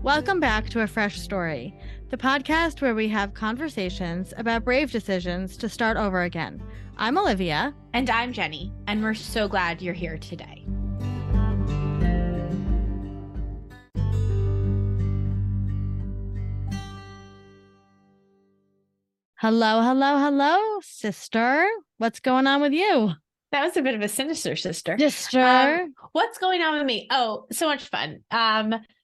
Welcome back to A Fresh Story, the podcast where we have conversations about brave decisions to start over again. I'm Olivia. And I'm Jenny, and we're so glad you're here today. Hello, sister. What's going on with you? That was a bit of a sinister sister. What's going on with me? Oh, so much fun.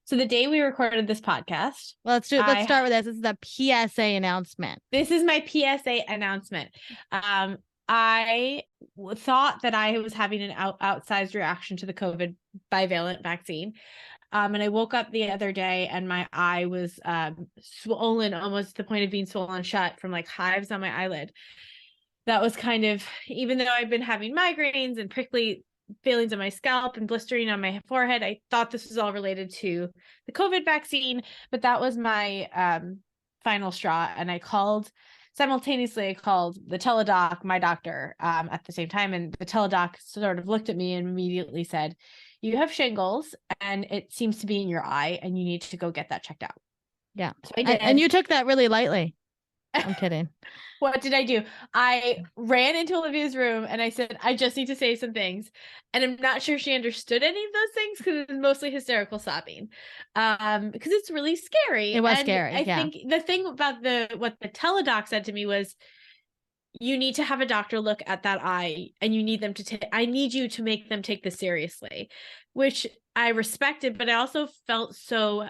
So the day we recorded this podcast. Let's start with this. This is the PSA announcement. This is my PSA announcement. I thought that I was having an outsized reaction to the COVID bivalent vaccine. And I woke up the other day and my eye was swollen, almost to the point of being swollen shut from like hives on my eyelid. That was kind of, even though I've been having migraines and prickly feelings on my scalp and blistering on my forehead, I thought this was all related to the COVID vaccine, but that was my final straw. And I called the teledoc, my doctor, at the same time. And the teledoc sort of looked at me and immediately said, "You have shingles and it seems to be in your eye and you need to go get that checked out." Yeah. So I did. And you took that really lightly. I'm kidding. What did I do? I ran into Olivia's room and I said, "I just need to say some things." And I'm not sure she understood any of those things because it was mostly hysterical sobbing. Because it's really scary. It was scary. I think the thing about what the teledoc said to me was, you need to have a doctor look at that eye and you need them to I need you to make them take this seriously, which I respected, but I also felt so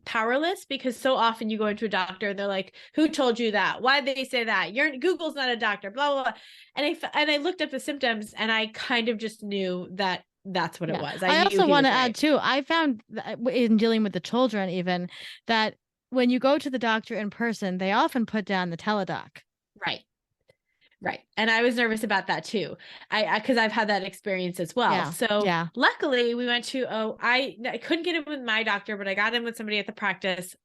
powerless because so often you go into a doctor and they're like, "Who told you that? Why did they say that? Google's not a doctor, blah, blah, blah." And I looked up the symptoms and I kind of just knew that that's what it was. I also want to add too, I found in dealing with the children even that when you go to the doctor in person, they often put down the teledoc. Right. And I was nervous about that too. Because I've had that experience as well. Luckily we went to, I couldn't get in with my doctor, but I got in with somebody at the practice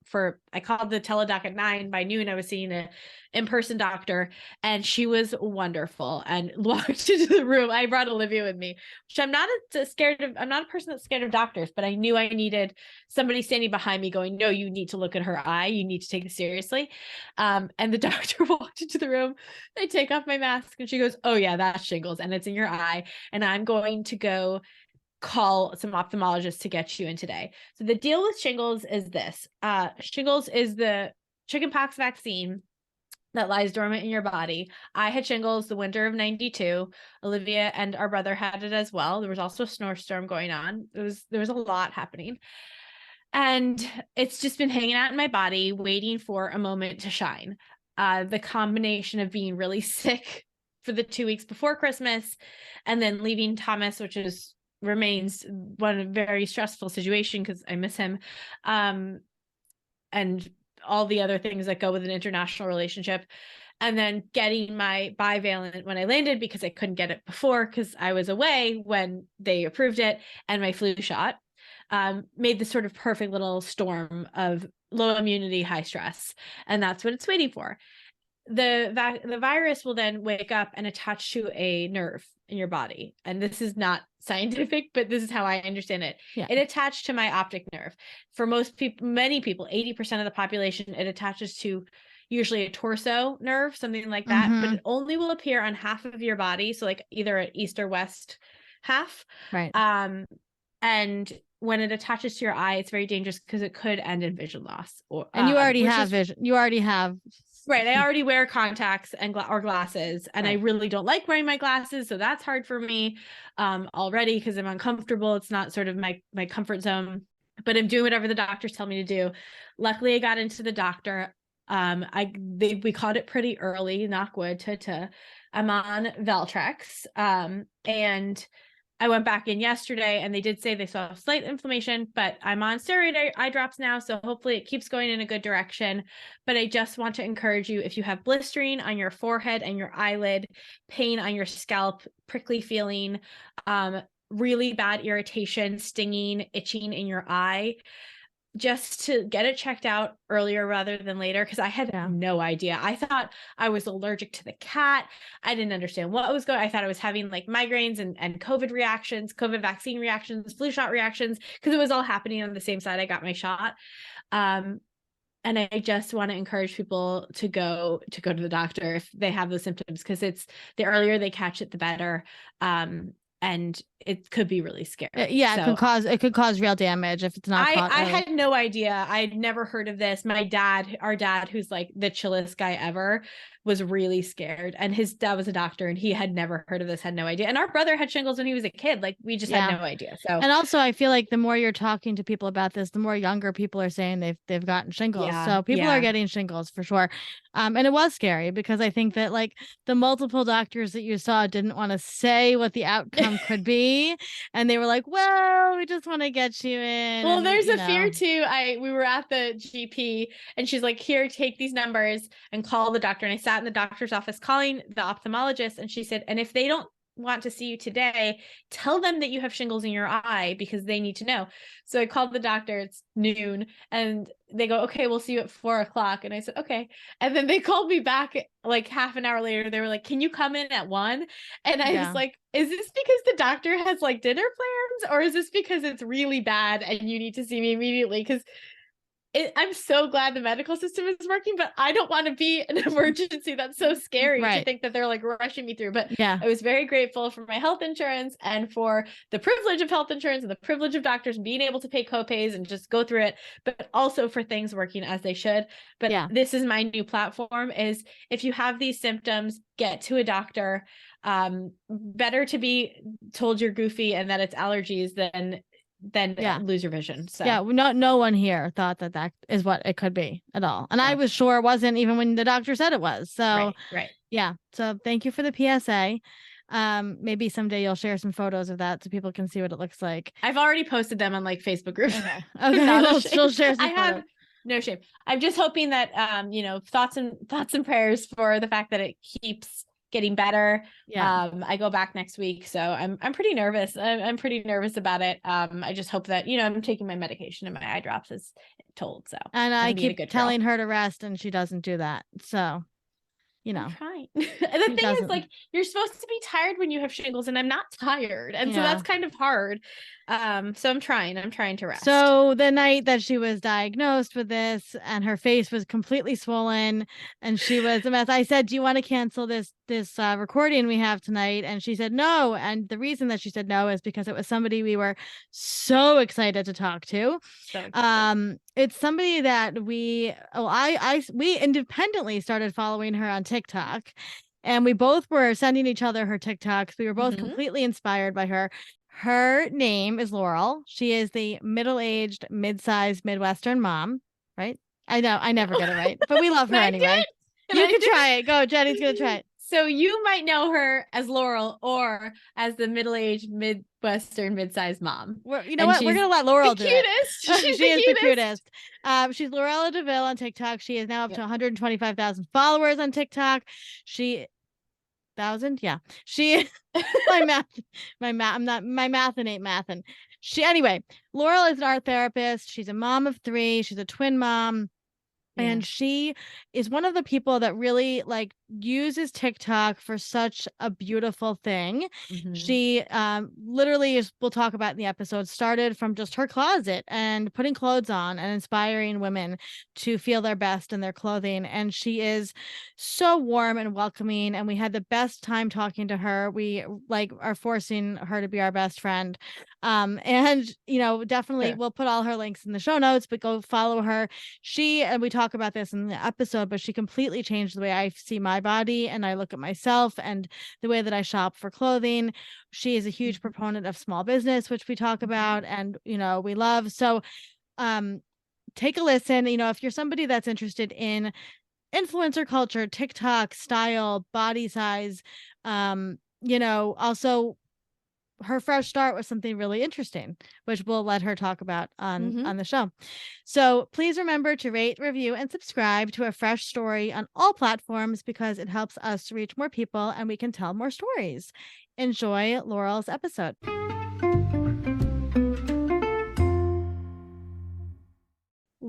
I called the teledoc at 9. By noon, I was seeing an in-person doctor and she was wonderful and walked into the room. I brought Olivia with me, which I'm not a person that's scared of doctors, but I knew I needed somebody standing behind me going, "No, you need to look at her eye. You need to take it seriously." And the doctor walked into the room. I take off my mask and she goes, "Oh yeah, that's shingles and it's in your eye. And I'm going to go call some ophthalmologists to get you in today." So the deal with shingles is this. Shingles is the chickenpox vaccine that lies dormant in your body. I had shingles the winter of 92. Olivia and our brother had it as well. There was also a snowstorm going on. There was a lot happening. And it's just been hanging out in my body, waiting for a moment to shine. The combination of being really sick for the 2 weeks before Christmas and then leaving Thomas, which remains one very stressful situation because I miss him. And all the other things that go with an international relationship. And then getting my bivalent when I landed because I couldn't get it before because I was away when they approved it, and my flu shot made this sort of perfect little storm of low immunity, high stress. And that's what it's waiting for. The virus will then wake up and attach to a nerve in your body. And this is not scientific, but this is how I understand it. Yeah. It attached to my optic nerve. For many people, 80% of the population, it attaches to usually a torso nerve, something like that, but it only will appear on half of your body. So like either an east or west half. Right. And when it attaches to your eye, it's very dangerous because it could end in vision loss. And you already have vision. You already have. Right. I already wear contacts and or glasses, and I really don't like wearing my glasses. So that's hard for me already because I'm uncomfortable. It's not sort of my comfort zone, but I'm doing whatever the doctors tell me to do. Luckily, I got into the doctor. We caught it pretty early, knock wood, I'm on Valtrex. And I went back in yesterday and they did say they saw slight inflammation, but I'm on steroid eye drops now. So hopefully it keeps going in a good direction. But I just want to encourage you, if you have blistering on your forehead and your eyelid, pain on your scalp, prickly feeling, really bad irritation, stinging, itching in your eye, just to get it checked out earlier rather than later, because I had no idea. I thought I was allergic to the cat. I didn't understand what was going on. I thought I was having like migraines and COVID reactions, COVID vaccine reactions, flu shot reactions, because it was all happening on the same side I got my shot. And I just want to encourage people to go to the doctor if they have those symptoms, because it's the earlier they catch it, the better. And it could be really scary. Yeah, so, it could cause real damage if it's not caught early. I had no idea. I'd never heard of this. Our dad, who's like the chillest guy ever, was really scared. And his dad was a doctor and he had never heard of this, had no idea. And our brother had shingles when he was a kid. Like, we just had no idea. So, and also I feel like the more you're talking to people about this, the more younger people are saying they've gotten shingles. So people are getting shingles for sure. And it was scary because I think that like the multiple doctors that you saw didn't want to say what the outcome could be. And they were like, well, we just want to get you in. Well, there's a fear too. We were at the GP and she's like, here, take these numbers and call the doctor. And I sat in the doctor's office calling the ophthalmologist, and she said, and if they don't want to see you today, tell them that you have shingles in your eye because they need to know. So I called the doctor, it's noon, and they go, okay, we'll see you at 4:00. And I said, okay. And then they called me back like half an hour later. They were like, can you come in at 1:00? And I was like, is this because the doctor has like dinner plans, or is this because it's really bad and you need to see me immediately? Because I'm so glad the medical system is working, but I don't want to be an emergency. That's so scary to think that they're like rushing me through. But I was very grateful for my health insurance and for the privilege of health insurance and the privilege of doctors being able to pay copays and just go through it, but also for things working as they should. But this is my new platform, is if you have these symptoms, get to a doctor. Better to be told you're goofy and that it's allergies than lose your vision. So no one here thought that is what it could be at all, and I was sure it wasn't even when the doctor said it was. So so thank you for the PSA. Maybe someday you'll share some photos of that so people can see what it looks like. I've already posted them on like Facebook groups. Okay. She'll share some photos. Have no shame. I'm just hoping that thoughts and prayers for the fact that it keeps getting better. I go back next week, so I'm pretty nervous. I'm pretty nervous about it. I just hope that I'm taking my medication and my eye drops as told. So, and I keep telling her to rest, and she doesn't do that. So, I'm trying. And the thing is, like, you're supposed to be tired when you have shingles, and I'm not tired, and so that's kind of hard. So I'm trying to rest. So the night that she was diagnosed with this and her face was completely swollen and she was a mess, I said, do you want to cancel this recording we have tonight? And she said no. And the reason that she said no is because it was somebody we were so excited to talk to. It's somebody that we independently started following her on TikTok, and we both were sending each other her TikToks. We were both completely inspired by her. Her name is Laurel. She is the middle-aged, mid-sized Midwestern mom, right? I know, I never get it right, but we love her anyway. You can try it. Go, Jenny's going to try it. So you might know her as Laurel or as the middle-aged, Midwestern, mid-sized mom. You know what? We're going to let Laurel do it. She is the cutest. She's Laurel DeVille on TikTok. She is now up to 125,000 followers on TikTok. She my math ain't mathin'. Laurel is an art therapist. She's a mom of 3. She's a twin mom. And she is one of the people that really like uses TikTok for such a beautiful thing. She literally we'll talk about in the episode, started from just her closet and putting clothes on and inspiring women to feel their best in their clothing. And she is so warm and welcoming. And we had the best time talking to her. We are forcing her to be our best friend. And definitely we'll put all her links in the show notes, but go follow her. And we talk about this in the episode, but she completely changed the way I see my body and I look at myself and the way that I shop for clothing. She is a huge proponent of small business, which we talk about and we love. So take a listen. If you're somebody that's interested in influencer culture, TikTok style, body size, also her fresh start was something really interesting, which we'll let her talk about on the show. So please remember to rate, review, and subscribe to A Fresh Story on all platforms because it helps us to reach more people and we can tell more stories. Enjoy Laurel's episode.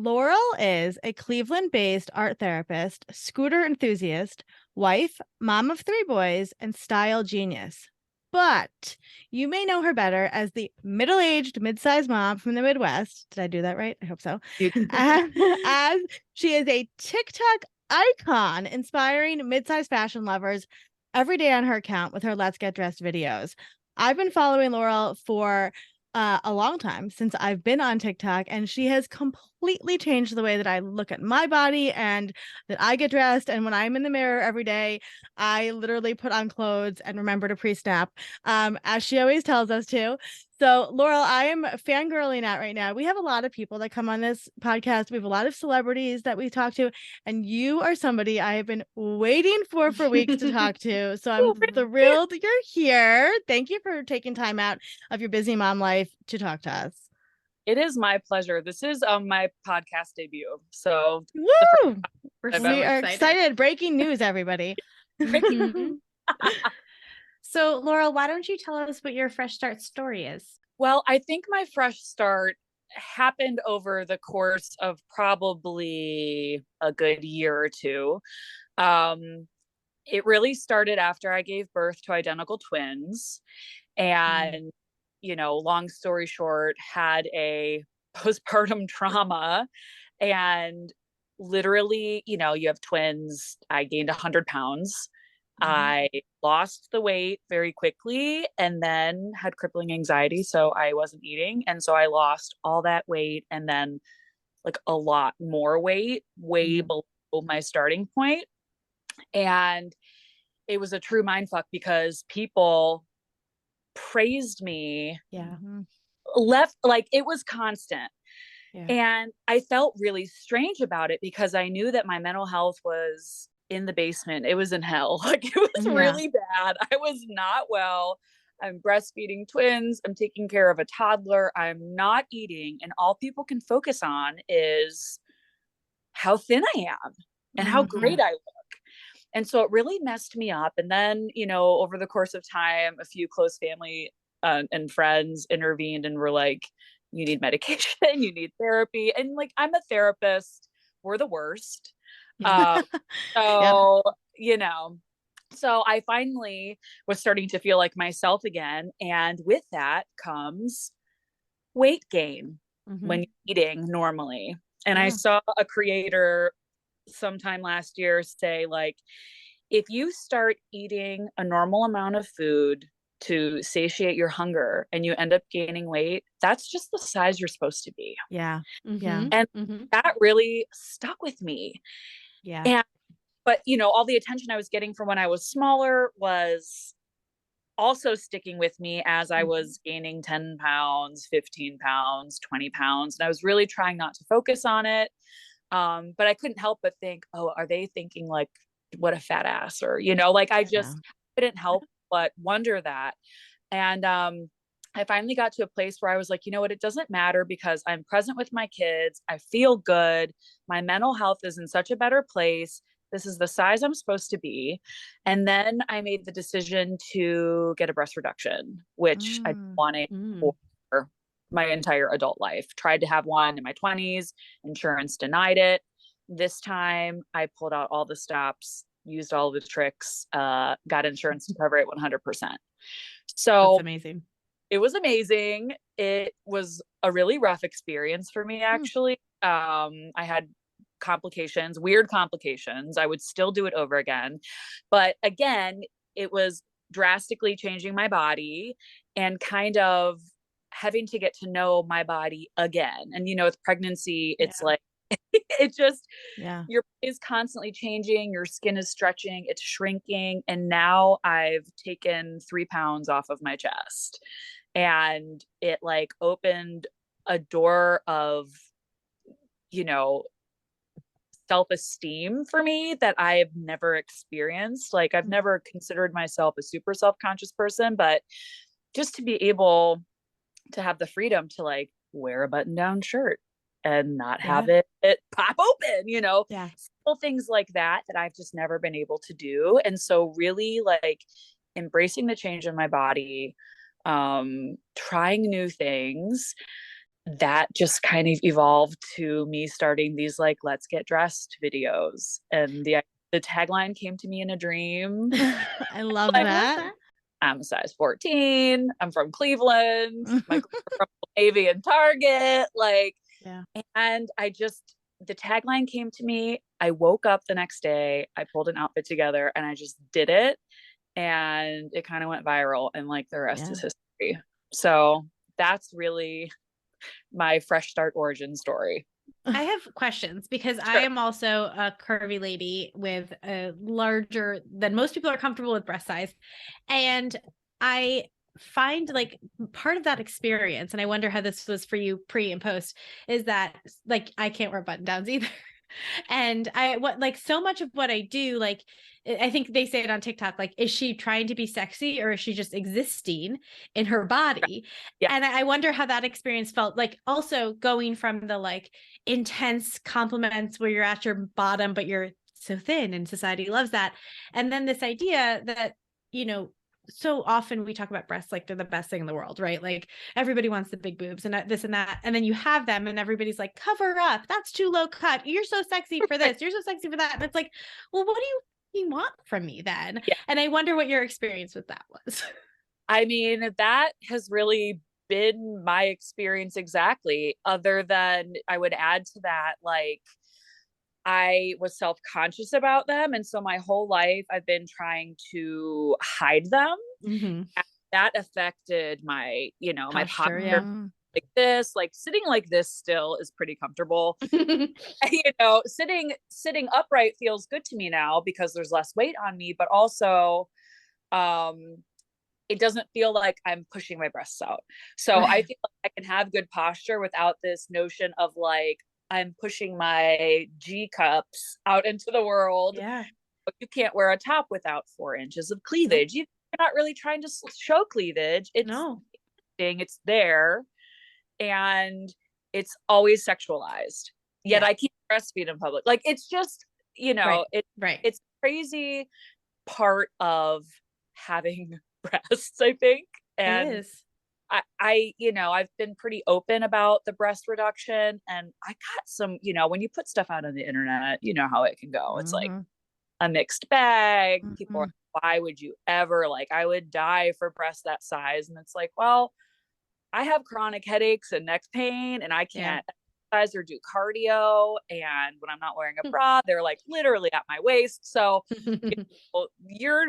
Laurel is a Cleveland-based art therapist, scooter enthusiast, wife, mom of 3 boys, and style genius. But you may know her better as the middle-aged, mid-sized mom from the Midwest. Did I do that right? I hope so. As she is a TikTok icon, inspiring mid-sized fashion lovers every day on her account with her Let's Get Dressed videos. I've been following Laurel for a long time, since I've been on TikTok, and she has completely changed the way that I look at my body and that I get dressed. And when I'm in the mirror every day, I literally put on clothes and remember to pre-snap, as she always tells us to. So, Laurel, I am fangirling out right now. We have a lot of people that come on this podcast. We have a lot of celebrities that we talk to, and you are somebody I have been waiting for weeks to talk to. So I'm thrilled you're here. Thank you for taking time out of your busy mom life to talk to us. It is my pleasure. This is my podcast debut. So woo! We are excited. Breaking news, everybody. So, Laurel, why don't you tell us what your fresh start story is? Well, I think my fresh start happened over the course of probably a good year or two. It really started after I gave birth to identical twins. And, long story short, had a postpartum trauma. And literally, you have twins. I gained 100 pounds. I lost the weight very quickly and then had crippling anxiety. So I wasn't eating. And so I lost all that weight and then like a lot more weight, way below my starting point. And it was a true mindfuck because people praised me. Left, like it was constant. And I felt really strange about it because I knew that my mental health was in the basement. It was in hell. Like it was really bad. I was not well. I'm breastfeeding twins. I'm taking care of a toddler. I'm not eating. And all people can focus on is how thin I am and how great I look. And so it really messed me up. And then, over the course of time, a few close family and friends intervened and were like, you need medication, you need therapy. And like, I'm a therapist. We're the worst. So I finally was starting to feel like myself again. And with that comes weight gain when you're eating normally. And I saw a creator sometime last year say, like, if you start eating a normal amount of food to satiate your hunger and you end up gaining weight, that's just the size you're supposed to be. And that really stuck with me. But all the attention I was getting from when I was smaller was also sticking with me as I was gaining 10 pounds, 15 pounds, 20 pounds. And I was really trying not to focus on it. But I couldn't help but think, oh, are they thinking like, what a fat ass? Or, like I just couldn't help but wonder that. And I finally got to a place where I was like, you know what, it doesn't matter because I'm present with my kids. I feel good. My mental health is in such a better place. This is the size I'm supposed to be. And then I made the decision to get a breast reduction, which I wanted for my entire adult life. Tried to have one in my 20s. Insurance denied it. This time I pulled out all the stops, used all the tricks, got insurance to cover it 100%. So that's amazing. It was amazing. It was a really rough experience for me, actually. I had complications, weird complications. I would still do it over again. But again, it was drastically changing my body and kind of having to get to know my body again. And, with pregnancy, it's like, it just, your body is constantly changing. Your skin is stretching, it's shrinking. And now I've taken 3 pounds off of my chest, and it like opened a door of, self-esteem for me that I've never experienced. Like I've never considered myself a super self-conscious person, but just to be able to have the freedom to like wear a button-down shirt and not have it pop open, simple things like that I've just never been able to do. And so really like embracing the change in my body, trying new things, that just kind of evolved to me starting these like let's get dressed videos, and the tagline came to me in a dream. I love like, that. I'm a size 14, I'm from Cleveland, my from Navy and Target, like, and the tagline came to me. I woke up the next day, I pulled an outfit together, and I just did it, and it kind of went viral, and like the rest is history. So that's really my fresh start origin story. I have questions because I am also a curvy lady with a larger than most people are comfortable with breast size. And I find like part of that experience, and I wonder how this was for you pre and post, is that like I can't wear button downs either. And so much of what I do, like, I think they say it on TikTok, like, is she trying to be sexy or is she just existing in her body? Yeah. And I wonder how that experience felt, like also going from the like intense compliments where you're at your bottom, but you're so thin and society loves that. And then this idea that, so often we talk about breasts like they're the best thing in the world, right? Like everybody wants the big boobs and this and that. And then you have them and everybody's like, cover up. That's too low cut. You're so sexy for this. You're so sexy for that. And it's like, well, what do you want from me then? Yeah. And I wonder what your experience with that was. I mean, that has really been my experience exactly. Other than I would add to that, like, I was self-conscious about them. And so my whole life I've been trying to hide them. Mm-hmm. That affected my, my posture. Like this, like sitting like this still is pretty comfortable. Sitting upright feels good to me now because there's less weight on me, but also, it doesn't feel like I'm pushing my breasts out. So I feel like I can have good posture without this notion of like, I'm pushing my G cups out into the world. Yeah. But you can't wear a top without 4 inches of cleavage. You're not really trying to show cleavage. It's there. And it's always sexualized. Yet I can't breastfeed in public. Like, it's just, it's crazy part of having breasts, I think. And it is. I've been pretty open about the breast reduction, and I got some, when you put stuff out on the internet, you know how it can go. It's like a mixed bag. People are like, why would you ever, like, I would die for breasts that size. And it's like, well, I have chronic headaches and neck pain, and I can't exercise or do cardio. And when I'm not wearing a bra, they're like literally at my waist. So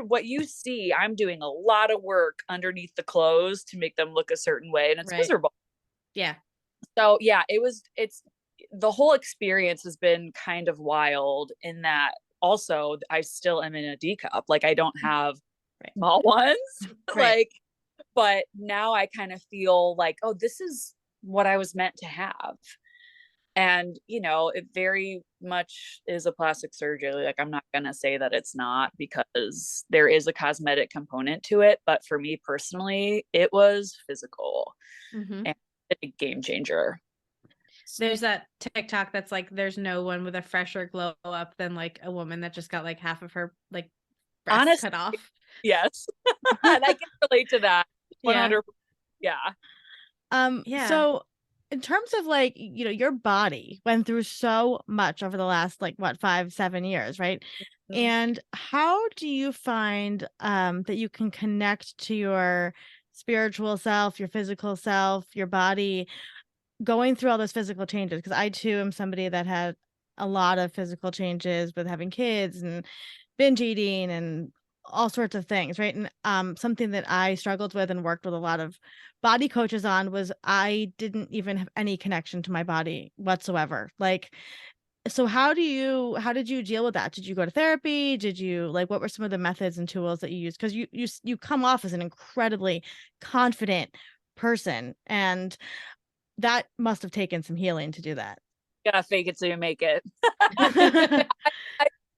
what you see, I'm doing a lot of work underneath the clothes to make them look a certain way, and it's miserable. Yeah. So yeah, it's the whole experience has been kind of wild in that also I still am in a D cup. Like, I don't have small ones. Like, but now I kind of feel like, oh, this is what I was meant to have. And, it very much is a plastic surgery. Like, I'm not going to say that it's not, because there is a cosmetic component to it. But for me personally, it was physical and a game changer. There's that TikTok that's like, there's no one with a fresher glow up than like a woman that just got like half of her like breast cut off. Yes. And I can relate to that. 100%. Yeah. So in terms of like, your body went through so much over the last like 5-7 years, right? Mm-hmm. And how do you find that you can connect to your spiritual self, your physical self, your body going through all those physical changes? Because I too am somebody that had a lot of physical changes with having kids and binge eating and all sorts of things, right? And something that I struggled with and worked with a lot of body coaches on was I didn't even have any connection to my body whatsoever. Like, so how did you deal with that? Did you go to therapy? Did you, like, what were some of the methods and tools that you used? Because you come off as an incredibly confident person, and that must have taken some healing to do that. You gotta fake it so you make it. I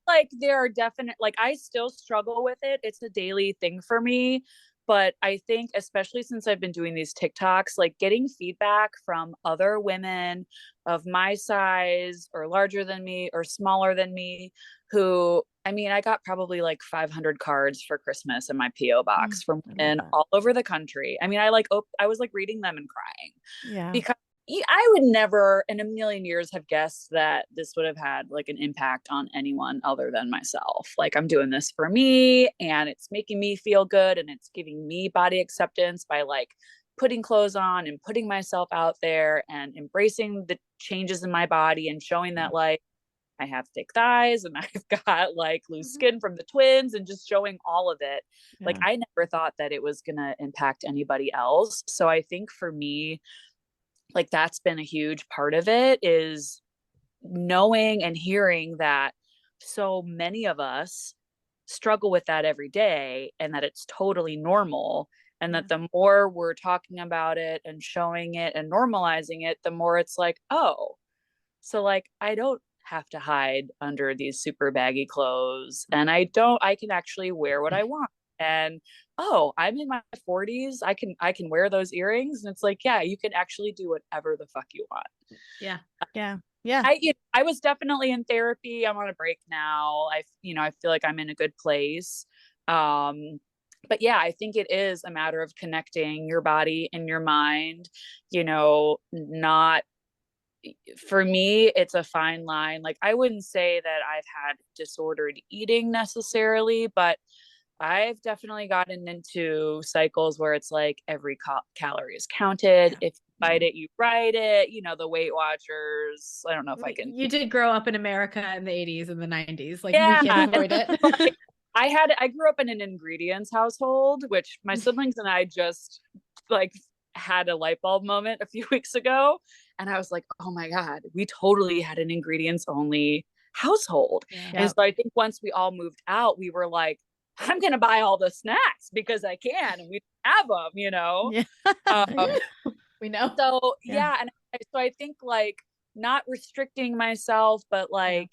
like, there are definite, like, I still struggle with it. It's a daily thing for me. But I think, especially since I've been doing these TikToks, like, getting feedback from other women of my size or larger than me or smaller than me, who, I mean, I got probably like 500 cards for Christmas in my PO box from women all over the country. I mean, I was like reading them and crying. Yeah. Because I would never in a million years have guessed that this would have had like an impact on anyone other than myself. Like, I'm doing this for me and it's making me feel good and it's giving me body acceptance by like putting clothes on and putting myself out there and embracing the changes in my body and showing that like I have thick thighs and I've got like loose skin from the twins and just showing all of it. Yeah. Like, I never thought that it was going to impact anybody else. So I think for me, like, that's been a huge part of it, is knowing and hearing that so many of us struggle with that every day and that it's totally normal. And that the more we're talking about it and showing it and normalizing it, the more it's like, oh, so like, I don't have to hide under these super baggy clothes and I can actually wear what I want. And oh, I'm in my 40s. I can wear those earrings. And it's like, yeah, you can actually do whatever the fuck you want. Yeah. Yeah. Yeah. I was definitely in therapy. I'm on a break now. I feel like I'm in a good place. But yeah, I think it is a matter of connecting your body and your mind, not, for me, it's a fine line. Like, I wouldn't say that I've had disordered eating necessarily, but I've definitely gotten into cycles where it's like every calorie is counted. Yeah. If you bite it, you write it. The Weight Watchers. I don't know if I can. You did grow up in America in the 80s and the 90s. Like, yeah. We can't avoid it. Like, I grew up in an ingredients household, which my siblings and I just like had a light bulb moment a few weeks ago. And I was like, oh my God, we totally had an ingredients only household. Yeah. And so I think once we all moved out, we were like, I'm going to buy all the snacks because I can, and we have them, Yeah. We know. So yeah. And so I think like not restricting myself, but like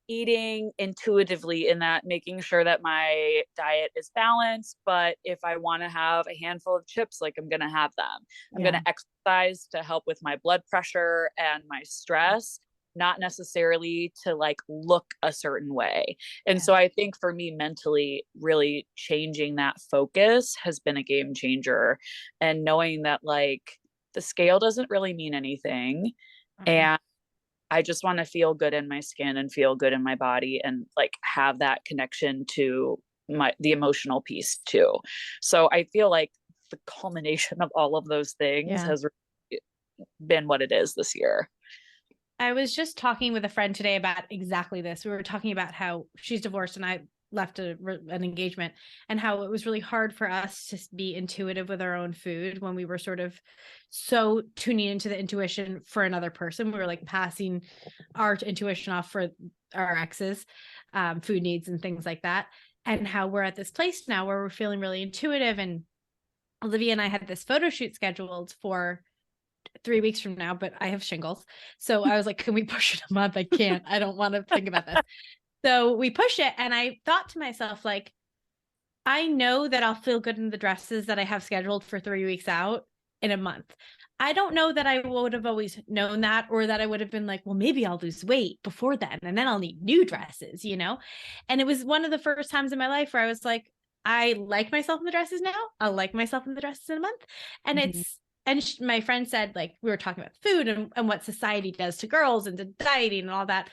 eating intuitively, in that making sure that my diet is balanced. But if I want to have a handful of chips, like, I'm going to have them. I'm going to exercise to help with my blood pressure and my stress, not necessarily to like look a certain way. And so I think for me, mentally, really changing that focus has been a game changer, and knowing that like the scale doesn't really mean anything. And I just want to feel good in my skin and feel good in my body and like have that connection to the emotional piece too. So I feel like the culmination of all of those things has been what it is this year. I was just talking with a friend today about exactly this. We were talking about how she's divorced and I left an engagement, and how it was really hard for us to be intuitive with our own food when we were sort of so tuning into the intuition for another person. We were like passing our intuition off for our exes, food needs and things like that. And how we're at this place now where we're feeling really intuitive. And Olivia and I had this photo shoot scheduled for 3 weeks from now, but I have shingles. So I was like, can we push it a month? I can't. I don't want to think about this. So we pushed it. And I thought to myself, like, I know that I'll feel good in the dresses that I have scheduled for 3 weeks out in a month. I don't know that I would have always known that, or that I would have been like, well, maybe I'll lose weight before then, and then I'll need new dresses, And it was one of the first times in my life where I was like, I like myself in the dresses now. I'll like myself in the dresses in a month. And my friend said, like, we were talking about food and what society does to girls and to dieting and all that.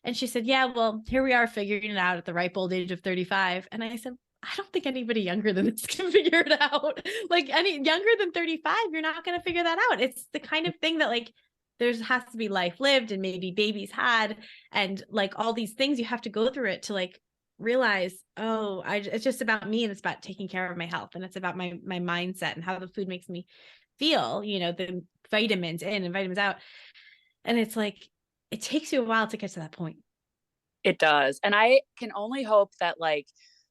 And she said, yeah, well, here we are figuring it out at the ripe old age of 35. And I said, I don't think anybody younger than this can figure it out. Like, any younger than 35, you're not going to figure that out. It's the kind of thing that like, has to be life lived and maybe babies had, and like all these things you have to go through it to like realize, oh, it's just about me, and it's about taking care of my health, and it's about my mindset and how the food makes me feel, the vitamins in and vitamins out. And it's like, it takes you a while to get to that point. It does. And I can only hope that like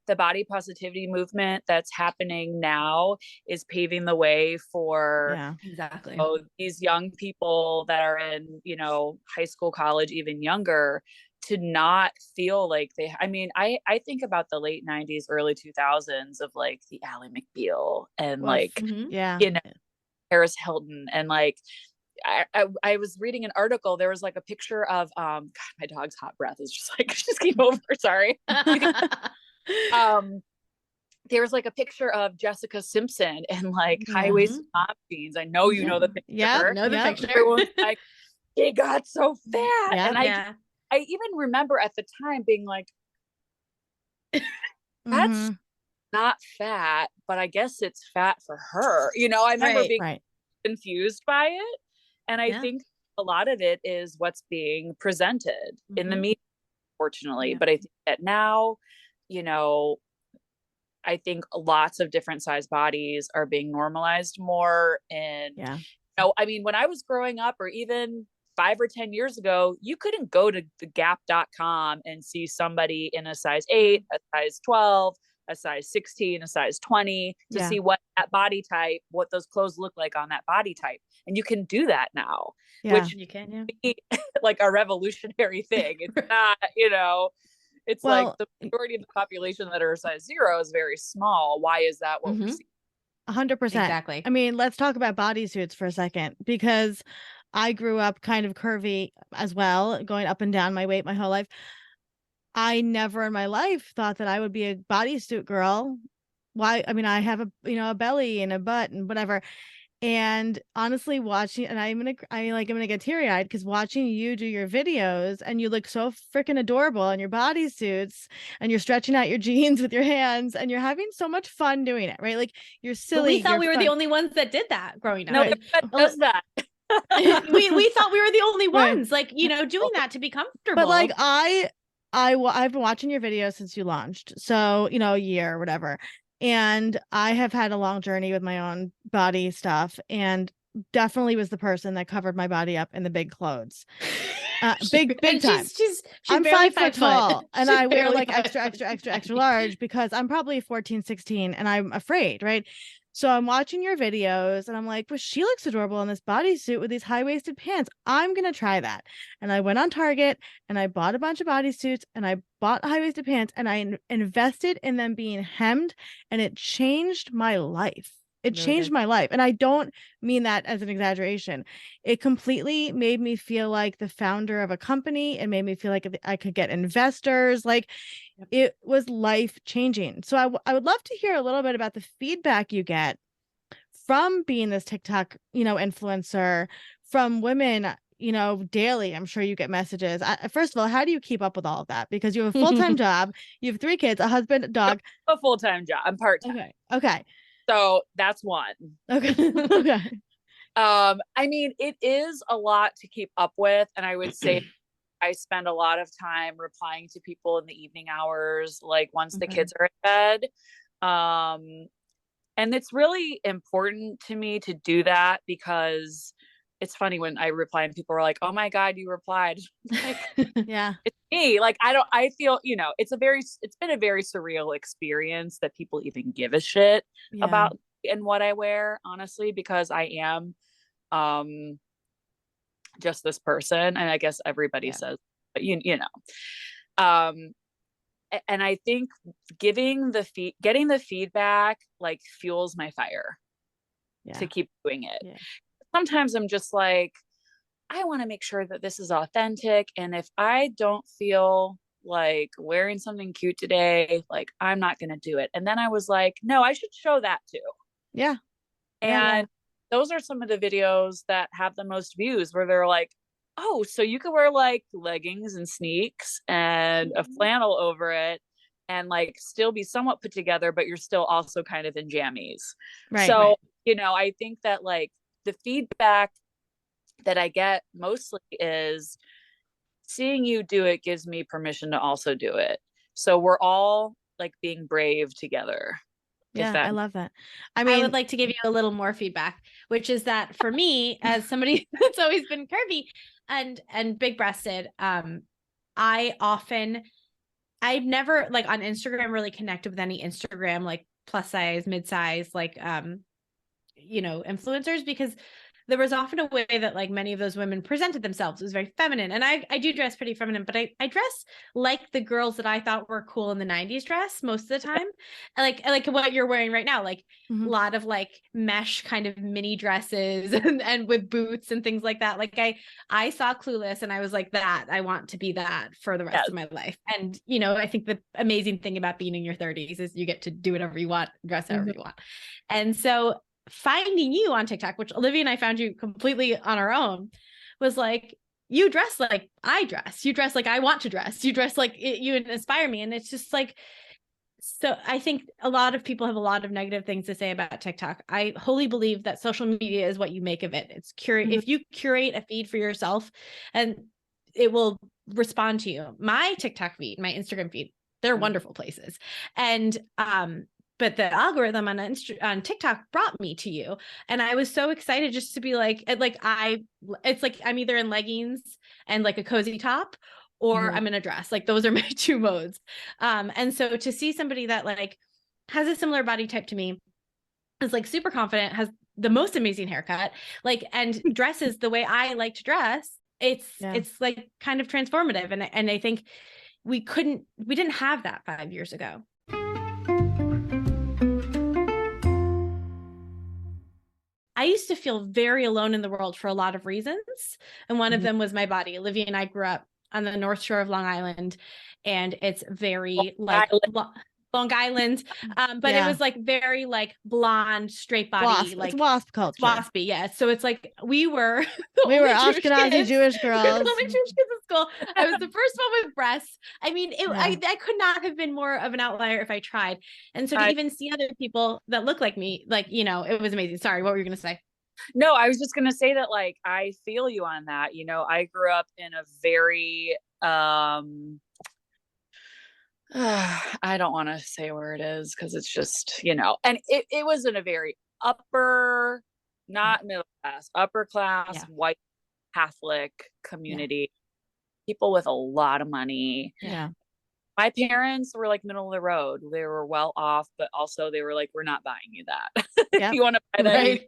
the body positivity movement that's happening now is paving the way for exactly these young people that are in, high school, college, even younger, to not feel like I think about the late 90s, early 2000s of like the Ally McBeal and Paris Hilton, and like I was reading an article. There was like a picture of God, my dog's hot breath is just like just came over. Sorry. there's like a picture of Jessica Simpson in like high-waisted mom jeans. I know you know the picture. Yeah, know the picture. Everyone's like, she got so fat. And I even remember at the time being like, that's not fat, but I guess it's fat for her. You know, I remember being confused by it. And I think a lot of it is what's being presented in the media, fortunately. But I think that now, you know, I think lots of different size bodies are being normalized more. And, you know, I mean, when I was growing up, or even 5 or 10 years ago, you couldn't go to the gap.com and see somebody in a size 8, a size 12, a size 16, a size 20 to see what that body type, what those clothes look like on that body type. And you can do that now, which you can be like a revolutionary thing. It's not, you know, it's like the majority of the population that are size 0 is very small. Why is that what we're seeing? 100%. Exactly. I mean, let's talk about bodysuits for a second, because I grew up kind of curvy as well, going up and down my weight my whole life. I never in my life thought that I would be a bodysuit girl. Why? I mean, I have a belly and a butt and whatever. And honestly, watching, and I'm gonna get teary-eyed because watching you do your videos, and you look so freaking adorable in your bodysuits, and you're stretching out your jeans with your hands, and you're having so much fun doing it, right? Like, you're silly. But we thought we were the only ones that did that growing up. No, but does that? we thought we were the only ones, like, you know, doing that to be comfortable. But like I've been watching your videos since you launched, so you know, a year or whatever. And I have had a long journey with my own body stuff, and definitely was the person that covered my body up in the big clothes. Big time. She's I'm 5 foot tall, and I wear like extra large because I'm probably 14, 16, and I'm afraid, right? So I'm watching your videos and I'm like, well, she looks adorable in this bodysuit with these high-waisted pants. I'm going to try that. And I went on Target and I bought a bunch of bodysuits, and I bought high-waisted pants, and I invested in them being hemmed, and it changed my life. It changed my life. And I don't mean that as an exaggeration. It completely made me feel like the founder of a company. It made me feel like I could get investors. Like, it was life changing. So I would love to hear a little bit about the feedback you get from being this TikTok, you know, influencer, from women, you know, daily. I'm sure you get messages. First of all, how do you keep up with all of that? Because you have a full-time job, you have 3 kids, a husband, a dog. A full-time job. I'm part-time. Okay. So that's one. Okay. I mean, it is a lot to keep up with. And I would say I spend a lot of time replying to people in the evening hours, like once the kids are in bed. And it's really important to me to do that, because it's funny when I reply and people are like, oh my God, you replied. Like, yeah, it's me. Like, I feel, you know, it's been a very surreal experience that people even give a shit about and what I wear, honestly, because I am, just this person. And I guess everybody says, but you know, and I think getting the feedback like fuels my fire to keep doing it. Sometimes I'm just like, I want to make sure that this is authentic. And if I don't feel like wearing something cute today, like, I'm not going to do it. And then I was like, no, I should show that too. Yeah. And those are some of the videos that have the most views, where they're like, oh, so you could wear like leggings and sneaks and a flannel over it and like still be somewhat put together, but you're still also kind of in jammies. So, you know, I think that like the feedback that I get mostly is seeing you do it gives me permission to also do it. So we're all like being brave together. Yeah, I love that. I mean, I would like to give you a little more feedback, which is that for me, as somebody that's always been curvy and big breasted, I've never, like, on Instagram really connected with any Instagram like plus size, mid size, like you know, influencers, because there was often a way that like many of those women presented themselves. It was very feminine. And I do dress pretty feminine, but I dress like the girls that I thought were cool in the 90s dress most of the time. Like what you're wearing right now, like a lot of like mesh kind of mini dresses and with boots and things like that. Like I saw Clueless and I was like, that I want to be that for the rest of my life. And, you know, I think the amazing thing about being in your 30s is you get to do whatever you want, dress however you want. And so finding you on TikTok, which Olivia and I found you completely on our own, was like, you dress like I dress, you dress like I want to dress, you dress like you inspire me. And it's just like, so I think a lot of people have a lot of negative things to say about TikTok. I wholly believe that social media is what you make of it. It's if you curate a feed for yourself, and it will respond to you. My TikTok feed, my Instagram feed, they're wonderful places. And but the algorithm on TikTok brought me to you. And I was so excited just to be like, it's like I'm either in leggings and like a cozy top, or I'm in a dress. Like those are my two modes. And so to see somebody that like has a similar body type to me, is like super confident, has the most amazing haircut, like, and dresses the way I like to dress, it's like kind of transformative. And I think we didn't have that 5 years ago. I used to feel very alone in the world for a lot of reasons. And one of them was my body. Olivia and I grew up on the North Shore of Long Island, and it's very Long Island. But it was like very like blonde, straight body, like it's WASP culture. It's waspy, yeah. So it's like we were Ashkenazi Jewish girls. We were the only Jewish kids in school. I was the first one with breasts. I mean, I could not have been more of an outlier if I tried. And so to even see other people that look like me, like, you know, it was amazing. Sorry, what were you going to say? No, I was just going to say that, like, I feel you on that. You know, I grew up in a very, I don't want to say where it is because it's just, you know, and it was in a very upper, not middle class, upper class, white Catholic community, people with a lot of money. Yeah. My parents were like middle of the road. They were well off, but also they were like, we're not buying you that. Yep. You want to buy that? Right.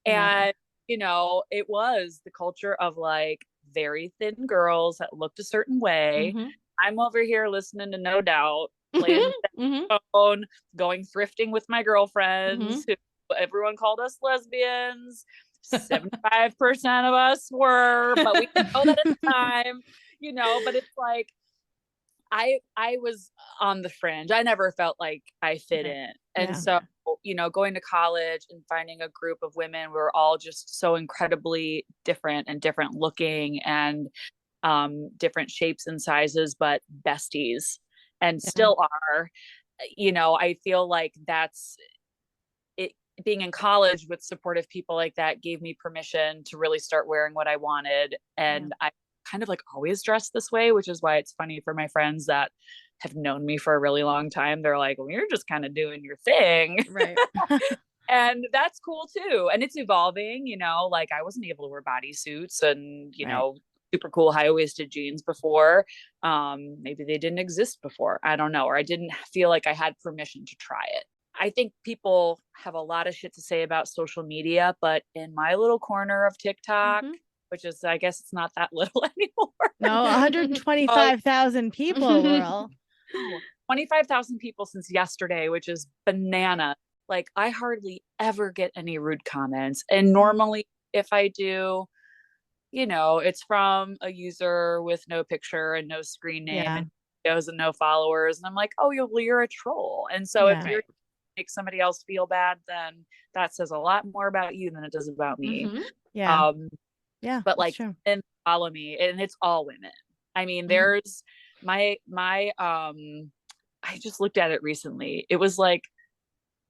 And, you know, it was the culture of like very thin girls that looked a certain way. I'm over here listening to No Doubt, playing the phone, going thrifting with my girlfriends, who everyone called us lesbians. 75% of us were, but we didn't know that at the time, you know, but it's like, I was on the fringe. I never felt like I fit in. And so, you know, going to college and finding a group of women, we were all just so incredibly different and different looking and different shapes and sizes, but besties, and still are. You know, I feel like that's it. Being in college with supportive people like that gave me permission to really start wearing what I wanted. And I kind of like always dressed this way, which is why it's funny for my friends that have known me for a really long time. They're like, well, you're just kind of doing your thing. Right. And that's cool too. And it's evolving, you know, like I wasn't able to wear bodysuits and, you know, super cool high-waisted jeans before. Maybe they didn't exist before. I don't know. Or I didn't feel like I had permission to try it. I think people have a lot of shit to say about social media, but in my little corner of TikTok, which is, I guess it's not that little anymore. No, 125,000 people, Laurel. 25,000 people since yesterday, which is banana. Like I hardly ever get any rude comments. And normally if I do, you know, it's from a user with no picture and no screen name and videos and no followers. And I'm like, oh, you're a troll. And so if you're make somebody else feel bad, then that says a lot more about you than it does about me. But like, and follow me, and it's all women. I mean, there's my I just looked at it recently. It was like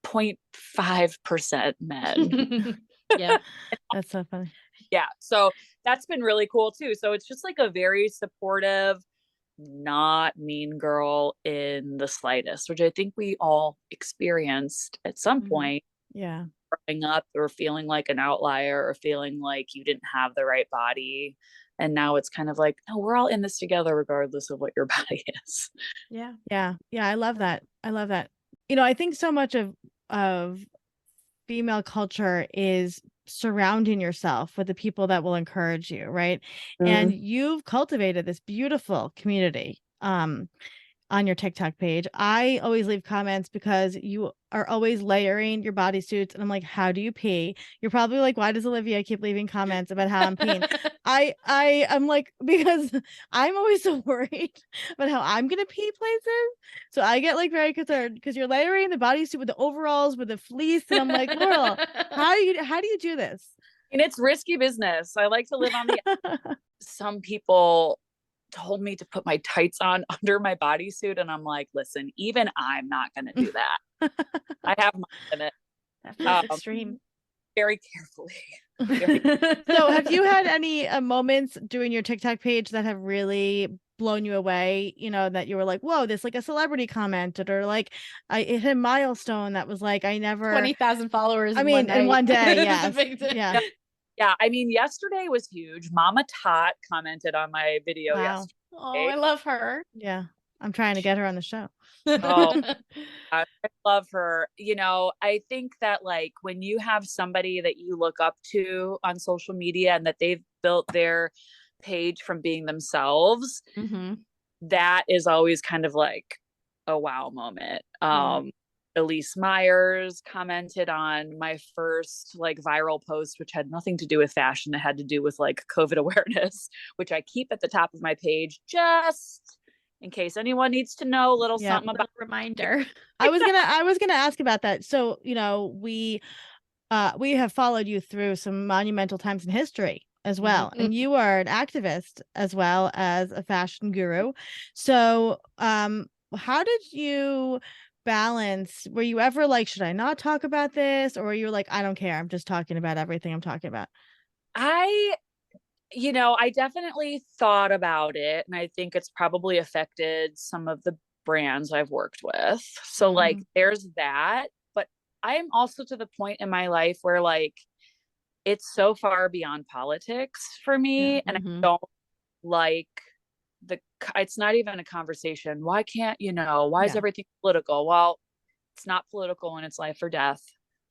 0.5% men. That's so funny. So that's been really cool too. So it's just like a very supportive, not mean girl in the slightest, which I think we all experienced at some point. Growing up, or feeling like an outlier, or feeling like you didn't have the right body. And now it's kind of like, no, we're all in this together, regardless of what your body is. Yeah. I love that. You know, I think so much of female culture is surrounding yourself with the people that will encourage you, right? And you've cultivated this beautiful community on your TikTok page. I always leave comments because you are always layering your bodysuits. And I'm like, how do you pee? You're probably like, why does Olivia keep leaving comments about how I'm peeing? I'm like, because I'm always so worried about how I'm going to pee places. So I get like very concerned because you're layering the bodysuit with the overalls, with the fleece. And I'm like, Laurel, how do you do this? And it's risky business. I like to live on the, some people told me to put my tights on under my bodysuit, and I'm like, listen, even I'm not going to do that. I have my limit. That feels extreme. Very carefully. So have you had any moments doing your TikTok page that have really blown you away, you know, that you were like, whoa, this like a celebrity commented, or like I hit a milestone that was like, I never 20,000 followers. I mean, in one day. Yes. Yeah. Yeah, I mean, yesterday was huge. Mama Tot commented on my video yesterday. Oh, I love her. Yeah, I'm trying to get her on the show. Oh, I love her. You know, I think that like when you have somebody that you look up to on social media and that they've built their page from being themselves, that is always kind of like a wow moment. Elise Myers commented on my first like viral post, which had nothing to do with fashion. It had to do with like COVID awareness, which I keep at the top of my page just in case anyone needs to know a little something about reminder. I was gonna ask about that. So, you know, we have followed you through some monumental times in history as well. And you are an activist as well as a fashion guru. So, how did you balance, were you ever like, should I not talk about this, or were you like, I don't care, I'm just talking about everything I'm talking about? I definitely thought about it, and I think it's probably affected some of the brands I've worked with. So like there's that, but I'm also to the point in my life where like it's so far beyond politics for me, and I don't like it's not even a conversation. Why can't, why is everything political? Well, it's not political when it's life or death.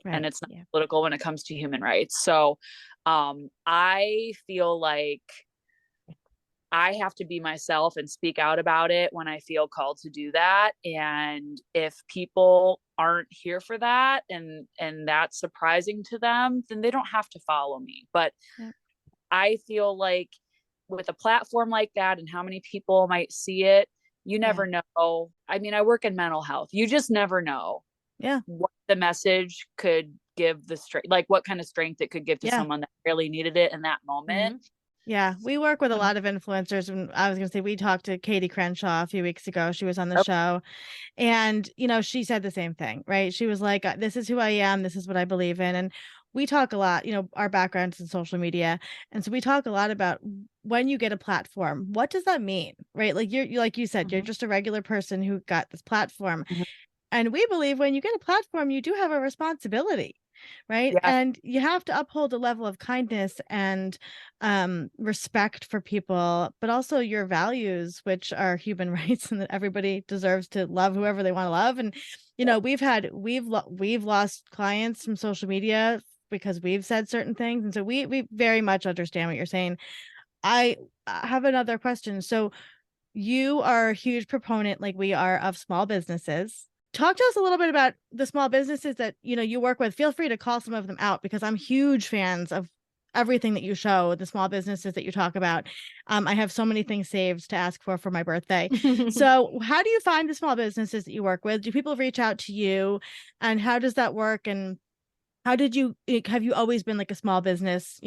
Right. And it's not political when it comes to human rights. So I feel like I have to be myself and speak out about it when I feel called to do that. And if people aren't here for that and that's surprising to them, then they don't have to follow me. But I feel like with a platform like that and how many people might see it, you never know. I mean, I work in mental health. You just never know what the message could give the strength, like what kind of strength it could give to someone that really needed it in that moment. Yeah, we work with a lot of influencers, and I was going to say, we talked to Katie Crenshaw a few weeks ago. She was on the show, and, she said the same thing, right? She was like, this is who I am. This is what I believe in. And we talk a lot, our backgrounds in social media. And so we talk a lot about when you get a platform, what does that mean, right? Like like you said, you're just a regular person who got this platform. And we believe when you get a platform, you do have a responsibility, right? Yeah. And you have to uphold a level of kindness and respect for people, but also your values, which are human rights, and that everybody deserves to love whoever they want to love. And we've lost clients from social media because we've said certain things, and so we very much understand what you're saying. I have another question. So you are a huge proponent, like we are, of small businesses. Talk to us a little bit about the small businesses that you work with. Feel free to call some of them out, because I'm huge fans of everything that you show, the small businesses that you talk about. I have so many things saved to ask for my birthday. So how do you find the small businesses that you work with? Do people reach out to you, and how does that work? And have you always been like a small business,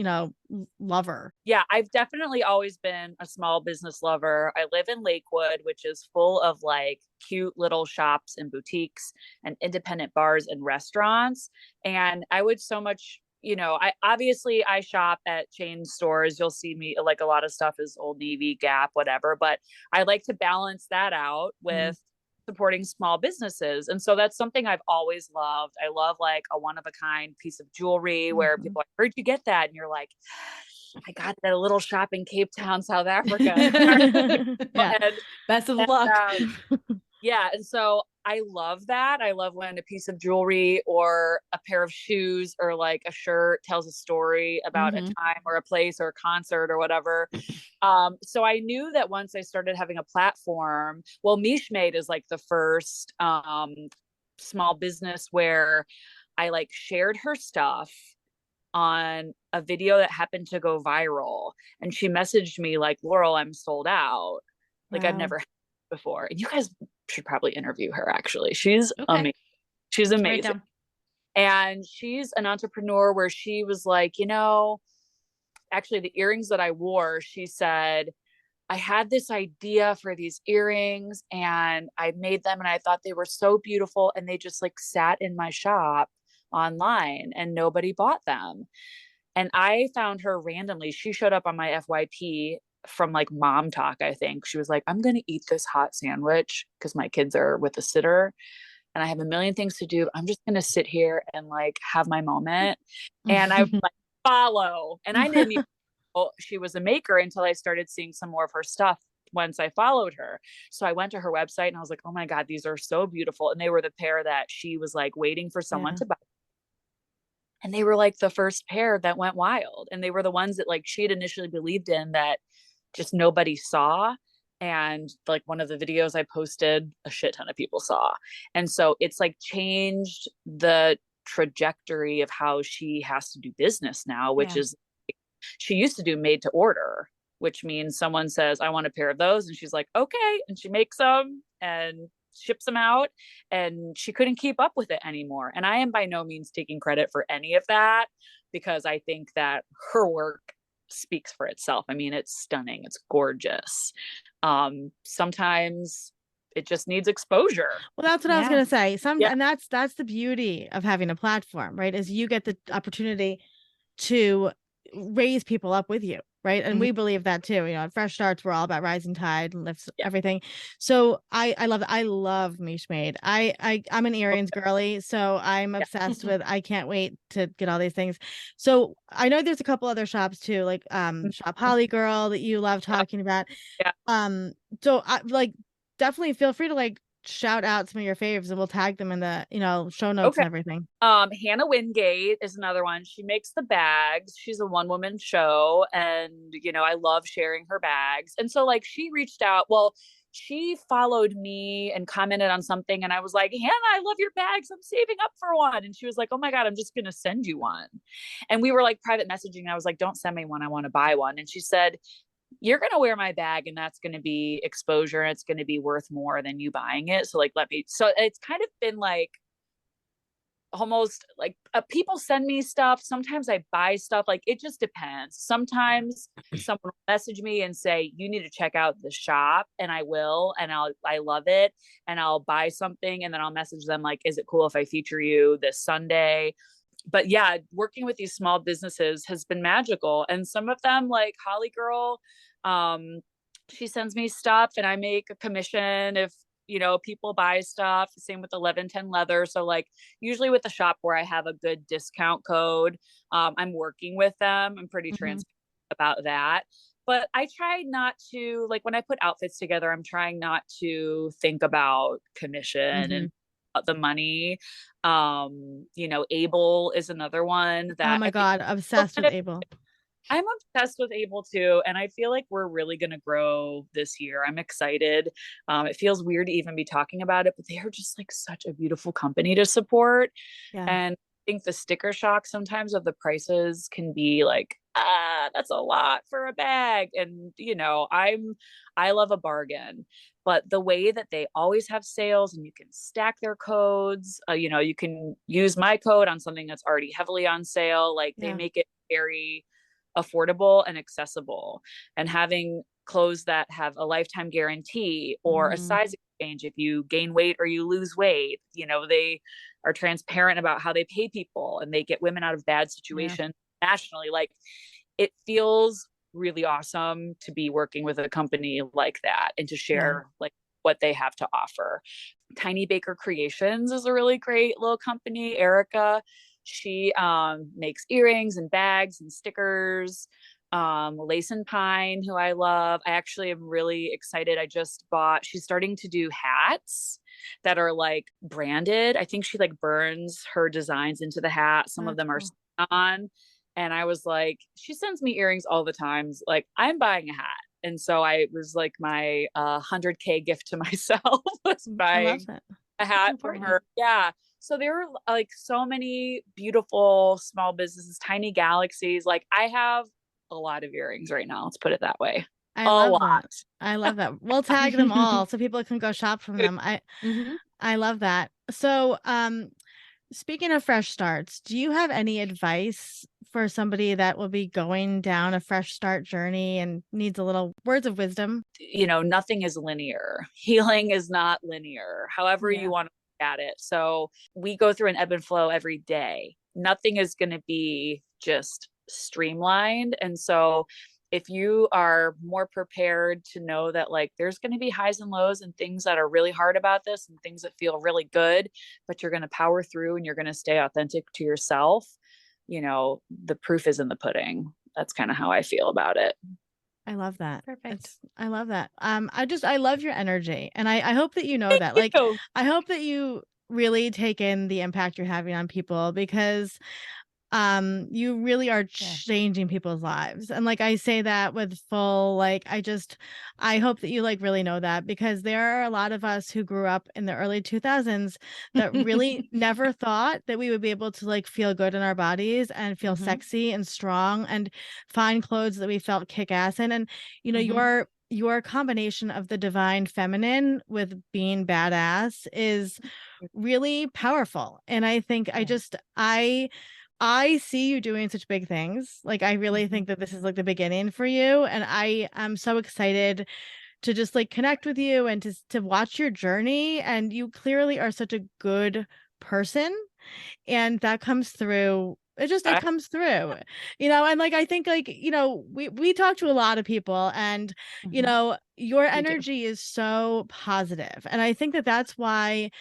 lover? Yeah, I've definitely always been a small business lover. I live in Lakewood, which is full of like cute little shops and boutiques and independent bars and restaurants. And I would so much, I shop at chain stores. You'll see me, like, a lot of stuff is Old Navy, Gap, whatever, but I like to balance that out with supporting small businesses. And so that's something I've always loved. I love like a one-of-a-kind piece of jewelry where people are like, where'd you get that? And you're like, I got it at a little shop in Cape Town, South Africa. Best of luck. Yeah. And so I love that. I love when a piece of jewelry or a pair of shoes or like a shirt tells a story about a time or a place or a concert or whatever. So I knew that once I started having a platform, well, Mishmade is like the first small business where I like shared her stuff on a video that happened to go viral. And she messaged me like, Laurel, I'm sold out. Like I've never had before. And you guys should probably interview her actually. She's amazing. She's amazing. And she's an entrepreneur where she was like, actually the earrings that I wore, she said, I had this idea for these earrings and I made them and I thought they were so beautiful and they just like sat in my shop online and nobody bought them. And I found her randomly. She showed up on my FYP from like Mom Talk, I think. She was like, I'm going to eat this hot sandwich because my kids are with a sitter and I have a million things to do. I'm just going to sit here and like have my moment. And I was like, follow. And I didn't even know she was a maker until I started seeing some more of her stuff once I followed her. So I went to her website and I was like, oh my God, these are so beautiful. And they were the pair that she was like waiting for someone to buy. And they were like the first pair that went wild. And they were the ones that like she had initially believed in that just nobody saw. And like one of the videos I posted, a shit ton of people saw. And so it's like changed the trajectory of how she has to do business now, which is she used to do made to order, which means someone says, I want a pair of those. And she's like, okay. And she makes them and ships them out, and she couldn't keep up with it anymore. And I am by no means taking credit for any of that because I think that her work speaks for itself. I mean, it's stunning. It's gorgeous. Sometimes it just needs exposure. Well, that's what I was going to say. And that's the beauty of having a platform, right? Is you get the opportunity to raise people up with you, right? And we believe that too. At Fresh Starts, we're all about rising tide and lifts everything. So I love Mishmade. I'm an earrings girly, so I'm obsessed with. I can't wait to get all these things. So I know there's a couple other shops too, like Shop Holly Girl that you love talking about. So I like definitely feel free to like shout out some of your faves and we'll tag them in the show notes and everything. Hannah Wingate is another one. She makes the bags. She's a one-woman show and I love sharing her bags. And so like she reached out, well, she followed me and commented on something and I was like, Hannah, I love your bags. I'm saving up for one. And she was like, oh my God, I'm just gonna send you one. And we were like private messaging. I was like, don't send me one. I want to buy one. And she said, you're going to wear my bag and that's going to be exposure and it's going to be worth more than you buying it. So like, so it's kind of been like almost like people send me stuff. Sometimes I buy stuff. Like it just depends. Sometimes someone will message me and say, you need to check out the shop, and I will, and I love it. And I'll buy something. And then I'll message them like, is it cool if I feature you this Sunday? But yeah, working with these small businesses has been magical. And some of them like Holly Girl, she sends me stuff and I make a commission if, people buy stuff. Same with 1110 Leather. So like usually with the shop where I have a good discount code, I'm working with them. I'm pretty transparent about that. But I try not to, like when I put outfits together, I'm trying not to think about commission and the money. Able is another one that oh my God, obsessed with Able. I'm obsessed with Able too, and I feel like we're really going to grow this year. I'm excited. It feels weird to even be talking about it, but they are just like such a beautiful company to support. And I think the sticker shock sometimes of the prices can be like, that's a lot for a bag. And I love a bargain, but the way that they always have sales and you can stack their codes, you can use my code on something that's already heavily on sale. Like they make it very affordable and accessible, and having clothes that have a lifetime guarantee or a size exchange if you gain weight or you lose weight, they are transparent about how they pay people and they get women out of bad situations nationally. Like it feels really awesome to be working with a company like that and to share like what they have to offer. Tiny Baker Creations is a really great little company. Erica, she makes earrings and bags and stickers. Lace and Pine, who I love. I actually am really excited. She's starting to do hats that are like branded. I think she like burns her designs into the hat. Some of them are on. And I was like, she sends me earrings all the times. Like, I'm buying a hat. And so I was like, my 100K gift to myself was buying a hat from her. Yeah. So there were like so many beautiful small businesses, tiny galaxies. Like, I have a lot of earrings right now. Let's put it that way. I love that. We'll tag them all so people can go shop from them. I love that. So, speaking of fresh starts, do you have any advice for somebody that will be going down a fresh start journey and needs a little words of wisdom? You know, nothing is linear. Healing is not linear, however you want to look at it. So we go through an ebb and flow every day. Nothing is going to be just streamlined. And so if you are more prepared to know that like there's going to be highs and lows and things that are really hard about this and things that feel really good, but you're going to power through and you're going to stay authentic to yourself, you know, the proof is in the pudding. That's kind of how I feel about it. I love that. Perfect. I love that. I love your energy. And I hope that you know that. Like, I hope that you really take in the impact you're having on people, because you really are changing people's lives. And like, I say that with full, like, I hope that you like really know that, because there are a lot of us who grew up in the early 2000s that really never thought that we would be able to like feel good in our bodies and feel sexy and strong and find clothes that we felt kick ass in. And, you know, your combination of the divine feminine with being badass is really powerful. And I think I see you doing such big things. Like, I really think that this is like the beginning for you. And I am so excited to just like connect with you and to watch your journey. And you clearly are such a good person. And that comes through. It comes through, you know, and like, I think like, you know, we talk to a lot of people and, you know, your energy is so positive. And I think that that's why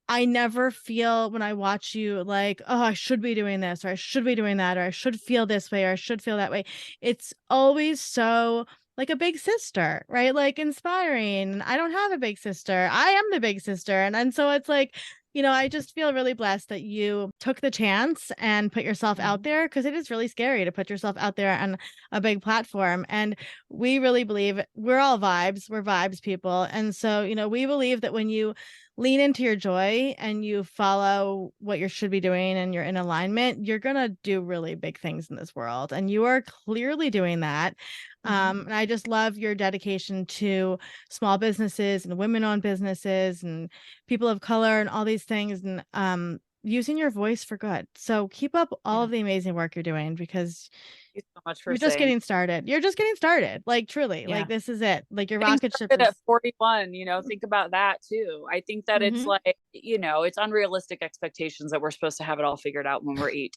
I never feel when I watch you like, oh, I should be doing this, or I should be doing that, or I should feel this way, or I should feel that way. It's always so like a big sister, right? Like inspiring. I don't have a big sister. I am the big sister. And so it's like, you know, I just feel really blessed that you took the chance and put yourself out there, because it is really scary to put yourself out there on a big platform. And we really believe we're all vibes. We're vibes people. And so, you know, we believe that when you lean into your joy and you follow what you should be doing and you're in alignment, you're going to do really big things in this world. And you are clearly doing that. And I just love your dedication to small businesses and women-owned businesses and people of color and all these things, and using your voice for good. So keep up all of the amazing work you're doing, because Thank you so much for you're just getting started. You're just getting started. Like, truly, like, this is it. Like, your rocket ship is at 41, you know, think about that too. I think that it's like, you know, it's unrealistic expectations that we're supposed to have it all figured out when we're 8.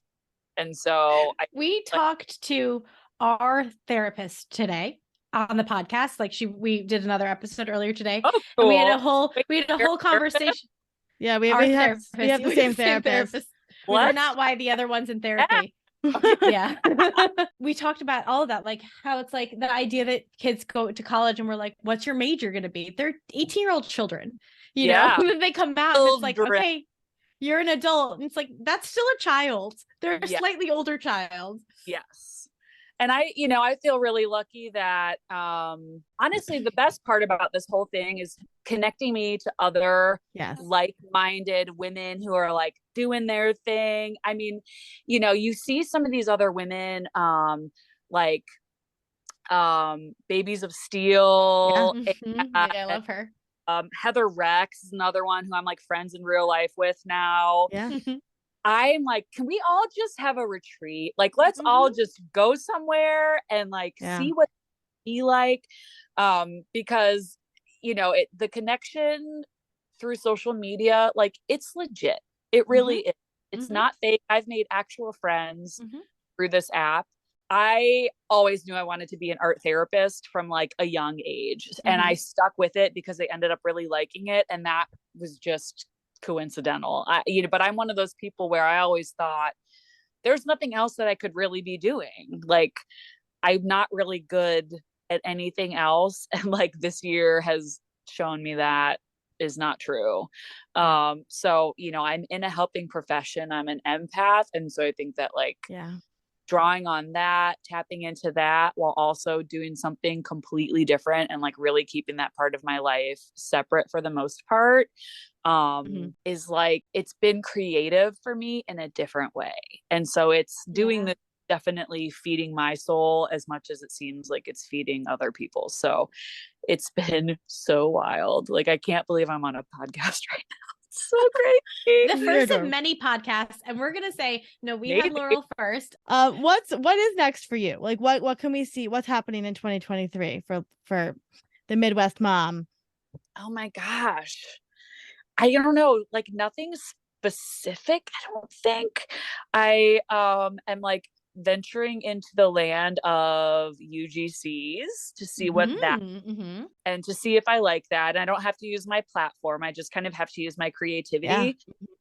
And so we talked to our therapist today on the podcast. Like, we did another episode earlier today. Oh, cool. And we had a whole conversation. Yeah, we have the same therapist. We're not why the other one's in therapy. Yeah. We talked about all of that, like how it's like the idea that kids go to college and we're like, what's your major going to be? They're 18-year-old children, you know, then they come out and it's like, okay, you're an adult. And it's like, that's still a child. They're a slightly older child. Yes. And I feel really lucky that, honestly, the best part about this whole thing is connecting me to other like-minded women who are like doing their thing. I mean, you know, you see some of these other women, like, Babies of Steel. I love her. Heather Rex is another one who I'm like friends in real life with now. Yeah. I'm like, can we all just have a retreat? Like, let's all just go somewhere and like see what it be like. Because, you know, the connection through social media, like, it's legit. It really is. It's not fake. I've made actual friends through this app. I always knew I wanted to be an art therapist from like a young age, and I stuck with it because they ended up really liking it. And that was just coincidental. But I'm one of those people where I always thought there's nothing else that I could really be doing. Like, I'm not really good at anything else. And like this year has shown me that is not true. So, you know, I'm in a helping profession. I'm an empath. And so I think that like, drawing on that, tapping into that while also doing something completely different and like really keeping that part of my life separate for the most part, is like, it's been creative for me in a different way. And so it's doing this, definitely feeding my soul as much as it seems like it's feeding other people. So it's been so wild. Like, I can't believe I'm on a podcast right now. It's so great. The first of many podcasts. And we're going to say, no, we had Laurel first. What is next for you? Like, what can we see? What's happening in 2023 for the Midwest mom? Oh my gosh. I don't know, like nothing specific. I don't think. I am like venturing into the land of UGCs to see what that and to see if I like that. And I don't have to use my platform. I just kind of have to use my creativity.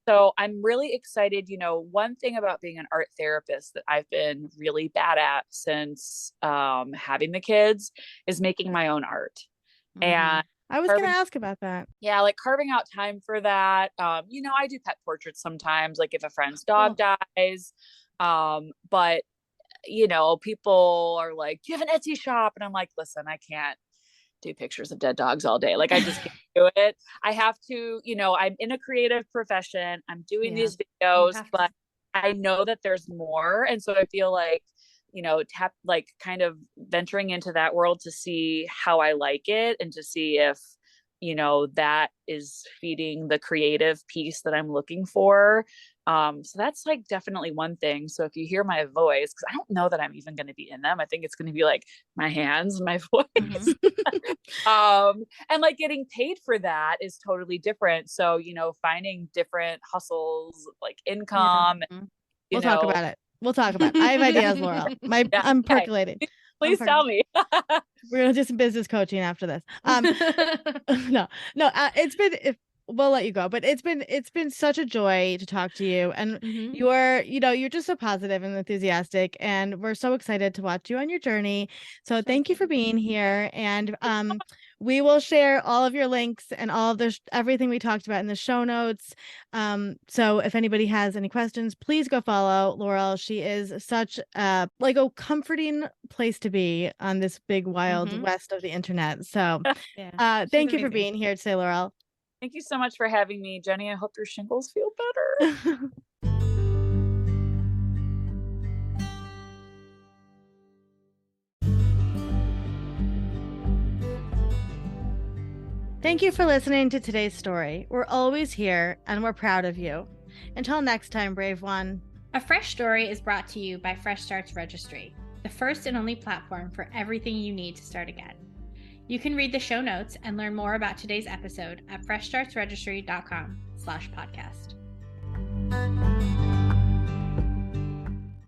So I'm really excited. You know, one thing about being an art therapist that I've been really bad at since having the kids is making my own art. And I was going to ask about that. Yeah, like carving out time for that. You know, I do pet portraits sometimes, like if a friend's dog dies. But you know, people are like, do you have an Etsy shop? And I'm like, listen, I can't do pictures of dead dogs all day. Like, I just can't do it. I have to, you know, I'm in a creative profession. I'm doing these videos, but I know that there's more. And so I feel like, you know, kind of venturing into that world to see how I like it and to see if, you know, that is feeding the creative piece that I'm looking for. So that's like definitely one thing. So if you hear my voice, because I don't know that I'm even going to be in them, I think it's going to be like my hands, my voice. And like getting paid for that is totally different. So, you know, finding different hustles, like income, We'll talk about it. I have ideas, Laurel. I'm percolating. Please tell me. We're gonna do some business coaching after this. No, we'll let you go, but it's been such a joy to talk to you, and you're just so positive and enthusiastic, and we're so excited to watch you on your journey. So thank you for being here, and we will share all of your links and all of everything we talked about in the show notes. So if anybody has any questions, please go follow Laurel. She is such a comforting place to be on this big wild west of the internet. So thank you for being here today, Laurel. Thank you so much for having me, Jenny. I hope your shingles feel better. Thank you for listening to today's story. We're always here, and we're proud of you. Until next time, brave one. A Fresh Story is brought to you by Fresh Starts Registry, the first and only platform for everything you need to start again. You can read the show notes and learn more about today's episode at freshstartsregistry.com/podcast.